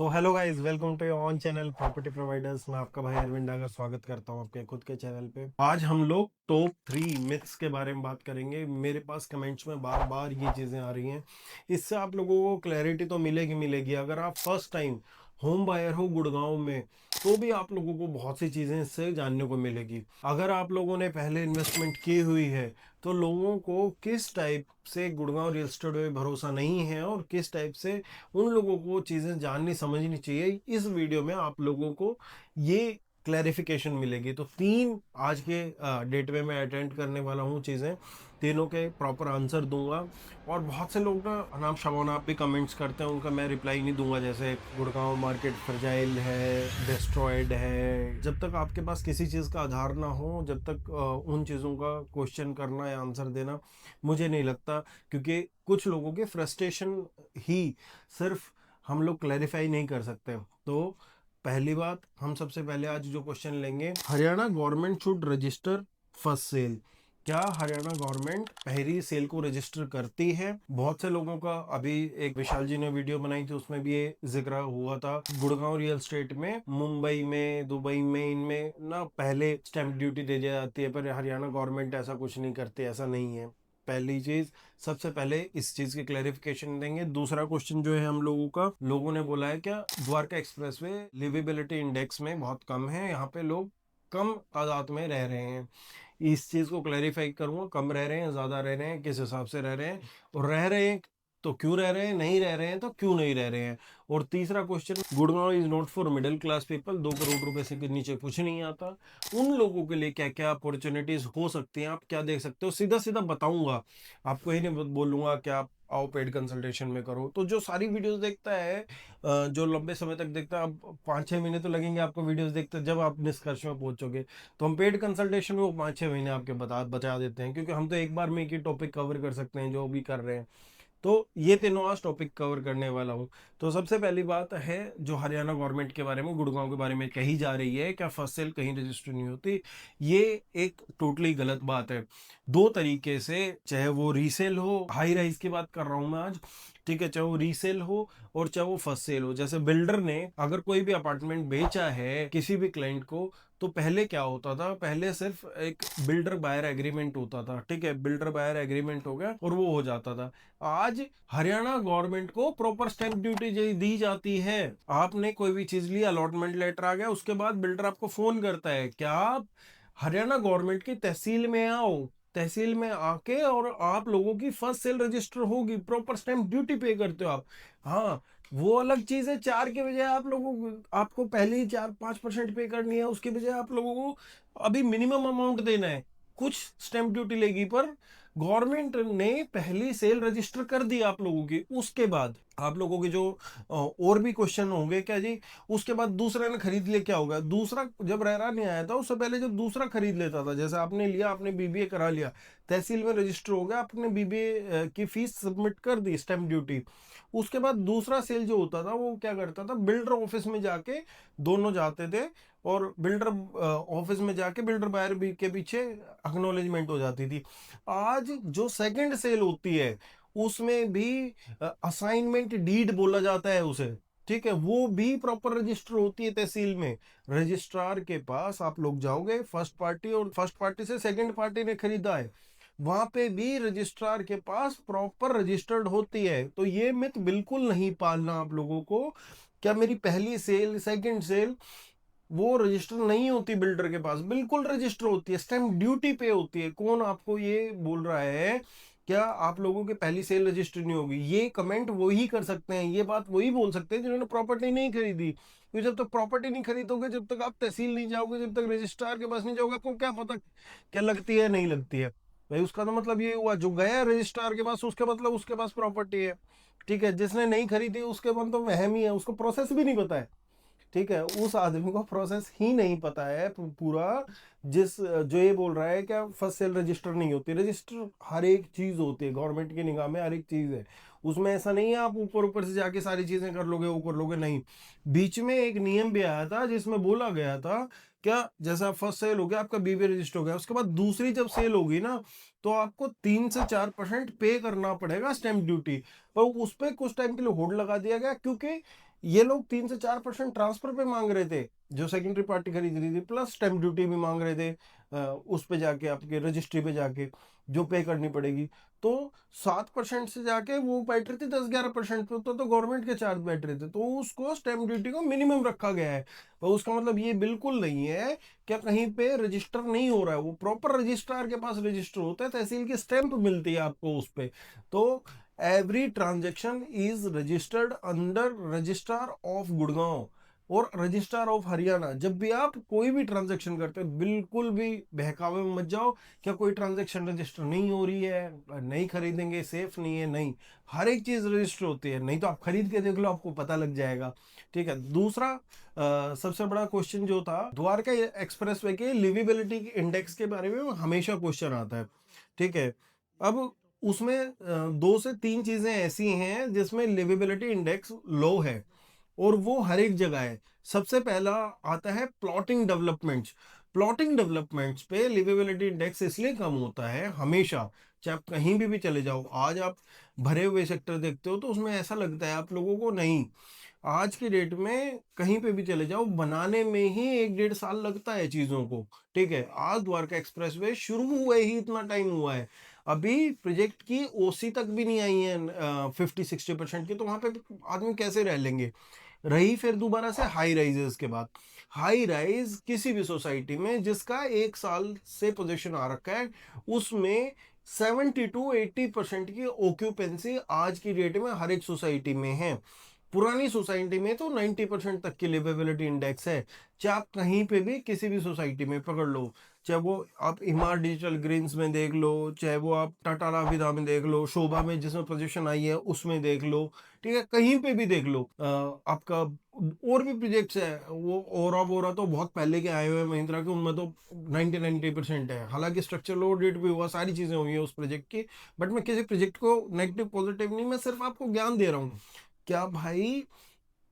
So hello guys, welcome to your own channel property providers. मैं आपका भाई अरविंद डागर स्वागत करता हूं आपके खुद के चैनल पे। आज हम लोग टॉप 3 मिथ्स के बारे में बात करेंगे। मेरे पास कमेंट्स में बार बार ये चीज़ें आ रही हैं, इससे आप लोगों को क्लैरिटी तो मिलेगी मिलेगी। अगर आप फर्स्ट टाइम होम बायर हो गुड़गांव में, तो भी आप लोगों को बहुत सी चीज़ें इससे जानने को मिलेगी। अगर आप लोगों ने पहले इन्वेस्टमेंट की हुई है, तो लोगों को किस टाइप से गुड़गांव रियल एस्टेट में भरोसा नहीं है और किस टाइप से उन लोगों को चीज़ें जाननी समझनी चाहिए, इस वीडियो में आप लोगों को ये क्लैरिफिकेशन मिलेगी। तो 3 आज के डेट में मैं अटेंड करने वाला हूँ चीज़ें, तीनों के प्रॉपर आंसर दूंगा। और बहुत से लोग ना अनाप शबानाप भी कमेंट्स करते हैं, उनका मैं रिप्लाई नहीं दूंगा। जैसे गुड़गांव मार्केट फ्रजाइल है, डिस्ट्रॉयड है। जब तक आपके पास किसी चीज़ का आधार ना हो, जब तक उन चीज़ों का क्वेश्चन करना या आंसर देना मुझे नहीं लगता, क्योंकि कुछ लोगों के फ्रस्ट्रेशन ही सिर्फ हम लोग क्लैरिफाई नहीं कर सकते। तो पहली बात, हम सबसे पहले आज जो क्वेश्चन लेंगे, Haryana government should register first sale. क्या हरियाणा गवर्नमेंट पहली सेल को रजिस्टर करती है? बहुत से लोगों का, अभी एक विशाल जी ने वीडियो बनाई थी, उसमें भी ये जिक्र हुआ था। गुड़गांव रियल एस्टेट में, मुंबई में, दुबई में, इनमें ना पहले स्टैंप ड्यूटी दे जाती है, पर हरियाणा गवर्नमेंट ऐसा कुछ नहीं करती। ऐसा नहीं है। पहली चीज, सबसे पहले इस चीज की क्लैरिफिकेशन देंगे। दूसरा क्वेश्चन जो है हम लोगों का, लोगों ने बोला है क्या द्वारका एक्सप्रेसवे लिवेबिलिटी इंडेक्स में बहुत कम है, यहाँ पे लोग कम तादाद में रह रहे हैं। इस चीज को क्लैरिफाई करूंगा, कम रह रहे हैं, ज्यादा रह रहे हैं, किस हिसाब से रह रहे हैं, और रह रहे हैं तो क्यों रह रहे हैं, नहीं रह रहे हैं तो क्यों नहीं रह रहे हैं। और तीसरा question, Gurgaon is not for middle class people, 2 crore रुपए से नीचे कुछ नहीं आता, उन लोगों के लिए क्या क्या अपॉर्चुनिटीज हो सकती हैं, आप क्या देख सकते हो, सीधा सीधा बताऊंगा आपको। ही नहीं बोलूंगा कि आप आओ पेड कंसल्टेशन में करो। तो जो सारी वीडियोस देखता है, जो लंबे समय तक देखता है, अब 5-6 महीने तो लगेंगे आपको वीडियोस देखते, जब आप निष्कर्ष में पहुंचोगे। तो हम पेड कंसल्टेशन में वो 5-6 महीने आपके बचा देते हैं, क्योंकि हम तो एक बार में एक ही टॉपिक कवर कर सकते हैं जो भी कर रहे हैं। तो ये तीनों आज टॉपिक कवर करने वाला हूँ। तो सबसे पहली बात है, जो हरियाणा गवर्नमेंट के बारे में, गुड़गांव के बारे में कही जा रही है, क्या फर्स्ट सेल कहीं रजिस्टर नहीं होती, ये एक टोटली गलत बात है। दो तरीके से, चाहे वो रीसेल हो, हाई राइज की बात कर रहा हूं मैं आज, ठीक है, चाहे वो रीसेल हो और चाहे वो फर्स्ट सेल हो। जैसे बिल्डर ने अगर कोई भी अपार्टमेंट बेचा है किसी भी क्लाइंट को, तो पहले क्या होता था, पहले सिर्फ एक बिल्डर बायर एग्रीमेंट होता था, ठीक है, बिल्डर बायर एग्रीमेंट हो गया और वो हो जाता था। आज हरियाणा गवर्नमेंट को प्रॉपर स्टैंप ड्यूटी दी जाती है। आपने कोई भी चीज ली, अलॉटमेंट लेटर आ गया, उसके बाद बिल्डर आपको फोन करता है, क्या आप हरियाणा गवर्नमेंट की तहसील में आओ, तहसील में आके और आप लोगों की फर्स्ट सेल रजिस्टर होगी, प्रॉपर स्टैंप ड्यूटी पे करते हो आप। हाँ, वो अलग चीज है। 4 के बजाय आप लोगों को, आपको पहले ही 4-5% पे करनी है, उसके बजाय आप लोगों को अभी मिनिमम अमाउंट देना है। कुछ स्टैंप ड्यूटी लेगी, पर गवर्नमेंट ने पहली सेल रजिस्टर कर दी आप लोगों की। उसके बाद आप लोगों के जो और भी क्वेश्चन होंगे, क्या जी उसके बाद दूसरा ने खरीद लिया, क्या होगा? दूसरा जब रेरा नहीं आया था, उससे पहले जब दूसरा खरीद लेता था, जैसे आपने लिया, आपने बीबीए करा लिया, तहसील में रजिस्टर हो गया, आपने बीबीए की फीस सबमिट कर दी, स्टैंप ड्यूटी। उसके बाद दूसरा सेल जो होता था, वो क्या करता था, बिल्डर ऑफिस में जाके दोनों जाते थे, और बिल्डर ऑफिस में जाके बिल्डर बायर भी के पीछे अक्नॉलेजमेंट हो जाती थी। आज जो सेकंड सेल होती है, उसमें भी असाइनमेंट डीड बोला जाता है उसे, ठीक है, वो भी प्रॉपर रजिस्टर होती है तहसील में। रजिस्ट्रार के पास आप लोग जाओगे, फर्स्ट पार्टी, और फर्स्ट पार्टी से सेकंड पार्टी ने खरीदा है, वहां पे भी रजिस्ट्रार के पास प्रॉपर रजिस्टर्ड होती है। तो ये मिथ बिल्कुल नहीं पालना आप लोगों को, क्या मेरी पहली सेल सेकंड सेल वो रजिस्टर नहीं होती बिल्डर के पास, बिल्कुल रजिस्टर होती है, स्टैंप ड्यूटी पे होती है। कौन आपको ये बोल रहा है क्या आप लोगों की पहली सेल रजिस्टर नहीं होगी? ये कमेंट वही कर सकते हैं, ये बात वही बोल सकते हैं जिन्होंने प्रॉपर्टी नहीं खरीदी। क्योंकि जब तक प्रॉपर्टी नहीं खरीदोगे, जब तक आप तहसील नहीं जाओगे, जब तक रजिस्ट्रार के पास नहीं जाओगे, आपको क्या पता क्या लगती है नहीं लगती है। भाई उसका तो मतलब ये हुआ, जो गया रजिस्ट्रार के पास, उसका मतलब उसके पास प्रॉपर्टी है, ठीक है। जिसने नहीं खरीदी, उसके मन तो वहम ही है, उसको प्रोसेस भी नहीं पता है, ठीक है, उस आदमी को प्रोसेस ही नहीं पता है पूरा। जिस जो ये बोल रहा है क्या फर्स्ट सेल रजिस्टर नहीं होती, रजिस्टर हर एक चीज होती है गवर्नमेंट की निगाह में, हर एक चीज है उसमें। ऐसा नहीं है आप ऊपर ऊपर से जाके सारी चीजें कर लोगे, वो कर लोगे, नहीं। बीच में एक नियम भी आया था जिसमें बोला गया था, क्या जैसा फर्स्ट सेल हो गया, आपका बीबी रजिस्टर हो गया, उसके बाद दूसरी जब सेल होगी ना, तो आपको 3 से 4% पे करना पड़ेगा स्टैंप ड्यूटी। पर उस पर कुछ टाइम के लिए होल्ड लगा दिया गया, क्योंकि ये लोग 3 से 4% ट्रांसफर पे मांग रहे थे, जो सेकेंडरी पार्टी खरीद रही थी, प्लस स्टैम्प ड्यूटी भी मांग रहे थे उस पे जाके, आपके रजिस्ट्री पे जाके जो पे करनी पड़ेगी। तो 7% से जाके वो बैठ रहे थे 10-11% पे, तो गवर्नमेंट के चार्ज बैठ रहे थे, तो उसको स्टैम्प ड्यूटी को मिनिमम रखा गया है। और उसका मतलब ये बिल्कुल नहीं है क्या कहीं पे रजिस्टर नहीं हो रहा है, वो प्रॉपर रजिस्ट्रार के पास रजिस्टर होता है, तहसील की स्टैंप मिलती है आपको उस पे। तो every transaction is registered under registrar of Gurgaon और रजिस्ट्रार ऑफ हरियाणा। जब भी आप कोई भी ट्रांजैक्शन करते हो, बिल्कुल भी बहकावे में मत जाओ क्या कोई ट्रांजैक्शन रजिस्टर नहीं हो रही है, नहीं खरीदेंगे, सेफ नहीं है, नहीं, हर एक चीज रजिस्टर होती है। नहीं तो आप खरीद के देख लो, आपको पता लग जाएगा। ठीक है। दूसरा सबसे बड़ा क्वेश्चन जो था द्वारका एक्सप्रेसवे के लिविबिलिटी इंडेक्स के बारे में हमेशा क्वेश्चन आता है। ठीक है। अब उसमें 2 से 3 चीजें ऐसी हैं जिसमें लिविबिलिटी इंडेक्स लो है, और वो हर एक जगह है। सबसे पहला आता है प्लॉटिंग डेवलपमेंट्स। प्लॉटिंग डेवलपमेंट्स पे लिवेबिलिटी इंडेक्स इसलिए कम होता है हमेशा, चाहे आप कहीं भी चले जाओ। आज आप भरे हुए सेक्टर देखते हो तो उसमें ऐसा लगता है आप लोगों को, नहीं, आज की डेट में कहीं पे भी चले जाओ, बनाने में ही 1-1.5 साल लगता है चीजों को। ठीक है। आज द्वारका एक्सप्रेसवे शुरू हुए ही इतना टाइम हुआ है, अभी प्रोजेक्ट की ओसी तक भी नहीं आई है 50-60% की, तो वहां पे आदमी कैसे रह लेंगे। रही फिर दोबारा से हाई राइजेस के बाद, हाई राइज किसी भी सोसाइटी में जिसका 1 साल से पोजीशन आ रखा है, उसमें 70-80% की ऑक्यूपेंसी आज की डेट में हर एक सोसाइटी में है। पुरानी सोसाइटी में तो 90% तक की लिवेबिलिटी इंडेक्स है। चाहे आप कहीं पे भी किसी भी सोसाइटी में पकड़ लो, चाहे वो आप इमार डिजिटल ग्रीन्स में देख लो, चाहे वो आप टाटा लाविदा में देख लो, शोभा में जिसमें पोजीशन आई है उसमें देख लो, ठीक है, कहीं पे भी देख लो। आपका और भी प्रोजेक्ट्स है, वो ओरा बोरा तो बहुत पहले के आए हुए हैं महिंद्रा के, उनमें तो 90-90% है। हालांकि स्ट्रक्चरल ऑडिट भी हुआ, सारी चीजें हुई है उस प्रोजेक्ट की, बट मैं किसी प्रोजेक्ट को नेगेटिव पॉजिटिव नहीं, मैं सिर्फ आपको ज्ञान दे रहा हूँ। क्या भाई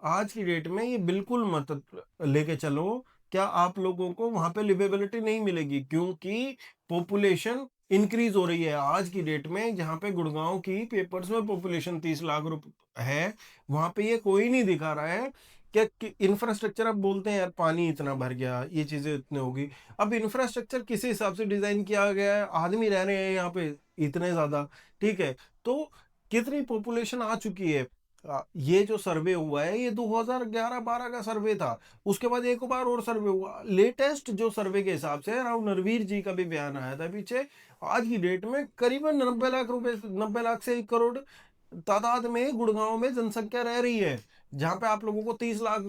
आज की डेट में ये बिल्कुल मत लेके चलो क्या आप लोगों को वहां पे लिवेबिलिटी नहीं मिलेगी, क्योंकि पॉपुलेशन इंक्रीज हो रही है आज की डेट में। जहां पे गुड़गांव की पेपर्स में पॉपुलेशन 30 लाख है, वहां पे ये कोई नहीं दिखा रहा है कि इंफ्रास्ट्रक्चर। अब बोलते हैं यार पानी इतना भर गया, ये चीजें इतने होगी। अब इंफ्रास्ट्रक्चर किस हिसाब से डिजाइन किया गया है, आदमी रह रहे हैं यहाँ पे इतने ज्यादा। ठीक है। तो कितनी पॉपुलेशन आ चुकी है। ये जो सर्वे हुआ है ये 2011-12 का सर्वे था। उसके बाद एक बार और सर्वे हुआ, लेटेस्ट जो सर्वे के हिसाब से, राव नरवीर जी का भी बयान आया था पीछे, आज की डेट में करीबन 90 लाख रुपए, 90 लाख से 1 करोड़ तादाद में गुड़गांव में जनसंख्या रह रही है, जहां पे आप लोगों को 30 लाख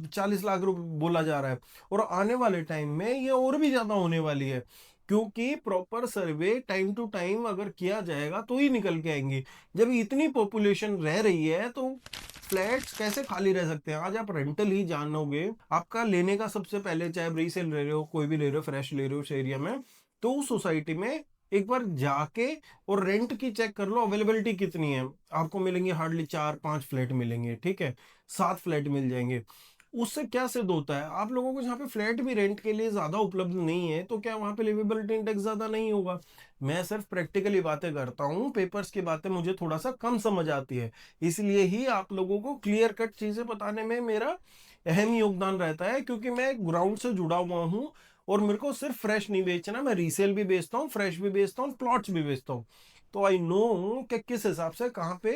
40 लाख रुपए बोला जा रहा है। और आने वाले टाइम में ये और भी ज्यादा होने वाली है, क्योंकि proper survey time to time अगर किया जाएगा तो ही निकल के आएंगे। जब इतनी पॉपुलेशन रह रही है तो फ्लैट्स कैसे खाली रह सकते हैं। आज आप रेंटल ही जानोगे, आपका लेने का सबसे पहले, चाहे रीसेल ले रहे हो, कोई भी ले रहे हो, फ्रेश ले रहे हो उस एरिया में, तो उस सोसाइटी में एक बार जाके और रेंट की चेक कर लो अवेलेबिलिटी कितनी है। आपको मिलेंगे हार्डली 4-5 फ्लैट मिलेंगे, ठीक है, 7 फ्लैट मिल जाएंगे। उससे क्या सिद्ध होता है, आप लोगों को जहाँ पे फ्लैट भी रेंट के लिए ज्यादा उपलब्ध नहीं है, तो क्या वहां पे लिवेबिलिटी इंडेक्स ज्यादा नहीं होगा। मैं सिर्फ प्रैक्टिकली बातें करता हूँ, पेपर्स की बातें मुझे थोड़ा सा कम समझ आती है, इसलिए ही आप लोगों को क्लियर कट चीजें बताने में मेरा अहम योगदान रहता है, क्योंकि मैं ग्राउंड से जुड़ा हुआ हूँ। और मेरे को सिर्फ फ्रेश नहीं बेचना, मैं रीसेल भी बेचता हूँ, फ्रेश भी बेचता हूँ, प्लॉट्स भी बेचता हूँ। तो आई नो कि किस हिसाब से कहाँ पे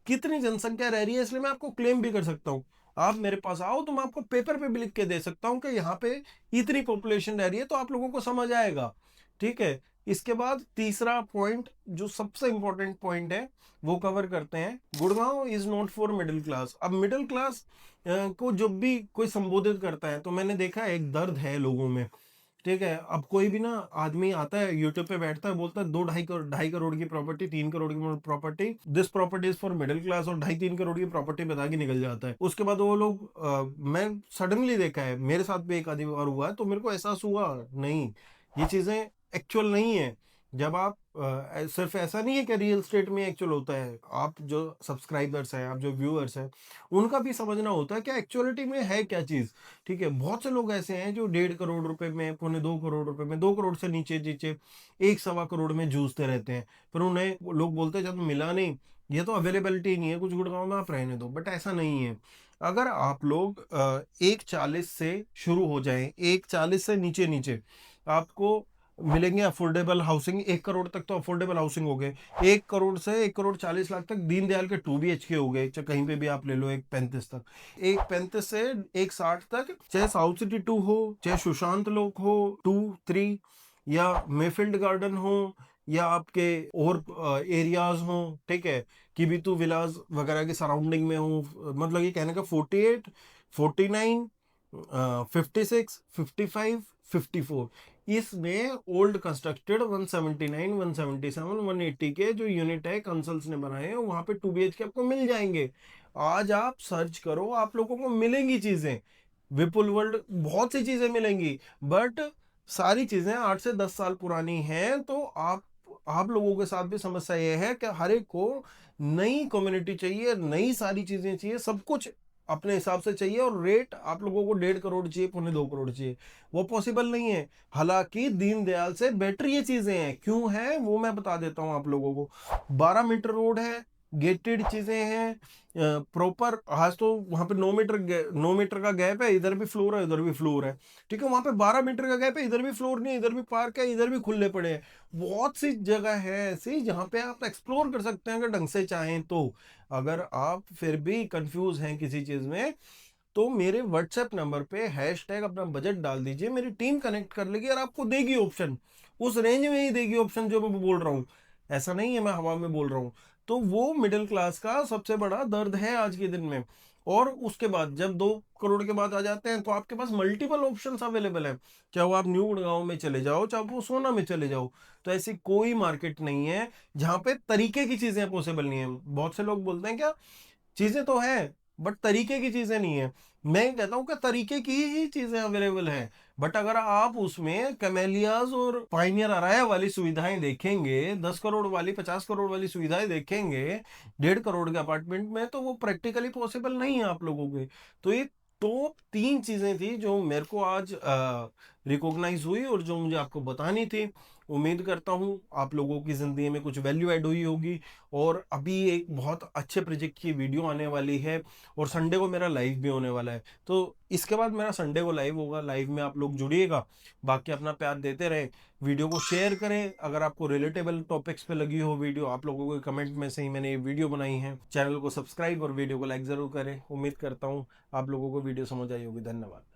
कितनी जनसंख्या रह रही है, इसलिए मैं आपको क्लेम भी कर सकता हूँ। आप मेरे पास आओ तो मैं आपको पेपर पे भी लिख के दे सकता हूँ कि यहाँ पे इतनी पॉपुलेशन रह रही है, तो आप लोगों को समझ आएगा। ठीक है। इसके बाद तीसरा पॉइंट जो सबसे इंपॉर्टेंट पॉइंट है वो कवर करते हैं। Gurgaon is not for middle class. अब मिडिल क्लास को जब भी कोई संबोधित करता है तो मैंने देखा है एक दर्द है लोगों में। ठीक है। अब कोई भी ना आदमी आता है यूट्यूब पे बैठता है, बोलता है 2-2.5 करोड़ की प्रॉपर्टी, 3 करोड़ की property, this property is for middle class, और 2.5-3 करोड़ की प्रॉपर्टी बता के निकल जाता है। उसके बाद वो लोग मैं सडनली देखा है, मेरे साथ भी एक आधी बार हुआ है, तो मेरे को एहसास हुआ नहीं, ये चीजें एक्चुअल नहीं है। जब आप सिर्फ ऐसा नहीं है कि रियल स्टेट में एक्चुअल होता है, आप जो सब्सक्राइबर्स हैं, आप जो व्यूअर्स हैं, उनका भी समझना होता है कि एक्चुअलिटी में है क्या चीज। ठीक है। बहुत से लोग ऐसे हैं जो 1.5 करोड़ रुपए में, 2.25 करोड़ रुपए में, 2 करोड़ से नीचे नीचे 1-1.25 करोड़ में जूझते रहते हैं, फिर उन्हें लोग बोलते हैं जब मिला नहीं ये तो अवेलेबिलिटी नहीं है, कुछ गुड़गांव में आप रहने दो, बट ऐसा नहीं है। अगर आप लोग 140 से शुरू हो जाएं, 140 से नीचे नीचे आपको मिलेंगे अफोर्डेबल हाउसिंग। 1 करोड़ तक तो अफोर्डेबल हाउसिंग हो गए। 1 करोड़ से 1 करोड़ 40 लाख तक दीनदयाल के 2 BHK हो गए, चाहे कहीं पे भी आप ले लो। 135 तक, 135 से 160 तक, चाहे साउथ सिटी 2 हो, चाहे सुशांत लोक हो 2-3, या मेफील्ड गार्डन हो, या आपके और एरियाज हो, ठीक है, कि भी तू विलास वगैरह के सराउंडिंग में हो। मतलब ये कहने का 48, 49, 56, 55, 54, इसमें ओल्ड कंस्ट्रक्टेड 179, 177, 180 के जो यूनिट है कंसल्स ने बनाए हैं, वहां पे 2 BHK आपको मिल जाएंगे। आज आप सर्च करो, आप लोगों को मिलेंगी चीजें। विपुल वर्ल्ड बहुत सी चीजें मिलेंगी, बट सारी चीजें 8 से 10 साल पुरानी हैं। तो आप लोगों के साथ भी समस्या ये है कि हर एक को नई कम्युनिटी चाहिए, नई सारी चीजें चाहिए, सब कुछ अपने हिसाब से चाहिए, और रेट आप लोगों को 1.5 करोड़ चाहिए, 1.25 करोड़ चाहिए। वो पॉसिबल नहीं है। हालांकि दीनदयाल से बेटर ये चीजें हैं। क्यों है वो मैं बता देता हूं आप लोगों को। 12 मीटर रोड है, गेटेड चीजें हैं प्रॉपर। आज तो वहां पे 9 मीटर का गैप है, इधर भी फ्लोर है, इधर भी फ्लोर है, ठीक है। वहां पे 12 मीटर का गैप है, इधर भी फ्लोर नहीं है, इधर भी पार्क है, इधर भी खुले पड़े हैं। बहुत सी जगह है ऐसी जहां पे आप एक्सप्लोर कर सकते हैं, अगर ढंग से चाहें तो। अगर आप फिर भी कंफ्यूज हैं किसी चीज में, तो मेरे व्हाट्सएप नंबर पे हैशटैग अपना बजट डाल दीजिए, मेरी टीम कनेक्ट कर लेगी और आपको देगी ऑप्शन। उस रेंज में ही देगी ऑप्शन जो मैं बोल रहा हूँ। ऐसा नहीं है मैं हवा में बोल रहा हूँ। तो वो मिडिल क्लास का सबसे बड़ा दर्द है आज के दिन में। और उसके बाद जब 2 करोड़ के बाद आ जाते हैं, तो आपके पास मल्टीपल ऑप्शंस अवेलेबल है। चाहे वो आप न्यू गुड़गांव में चले जाओ, चाहे वो सोना में चले जाओ। तो ऐसी कोई मार्केट नहीं है जहां पे तरीके की चीजें पॉसिबल नहीं है। बहुत से लोग बोलते हैं क्या, चीजें तो है बट तरीके की चीजें नहीं है। मैं कहता हूं कि तरीके की ही चीजें अवेलेबल है, बट अगर आप उसमें कैमेलियाज और पाइनियर अराया वाली सुविधाएं देखेंगे, 10 करोड़ वाली, 50 करोड़ वाली सुविधाएं देखेंगे 1.5 करोड़ के अपार्टमेंट में, तो वो प्रैक्टिकली पॉसिबल नहीं है आप लोगों के। तो ये तो 3 चीजें थी जो मेरे को आज रिकॉग्नाइज हुई और जो मुझे आपको बतानी थी। उम्मीद करता हूँ आप लोगों की जिंदगी में कुछ वैल्यू ऐड हुई होगी। और अभी एक बहुत अच्छे प्रोजेक्ट की वीडियो आने वाली है, और संडे को मेरा लाइव भी होने वाला है। तो इसके बाद मेरा संडे को लाइव होगा, लाइव में आप लोग जुड़िएगा। बाकी अपना प्यार देते रहे, वीडियो को शेयर करें। अगर आपको रिलेटेबल टॉपिक्स पे लगी हो वीडियो, आप लोगों के कमेंट में से ही मैंने ये वीडियो बनाई है। चैनल को सब्सक्राइब और वीडियो को लाइक जरूर करें। उम्मीद करता हूँ आप लोगों को वीडियो समझ आई होगी। धन्यवाद।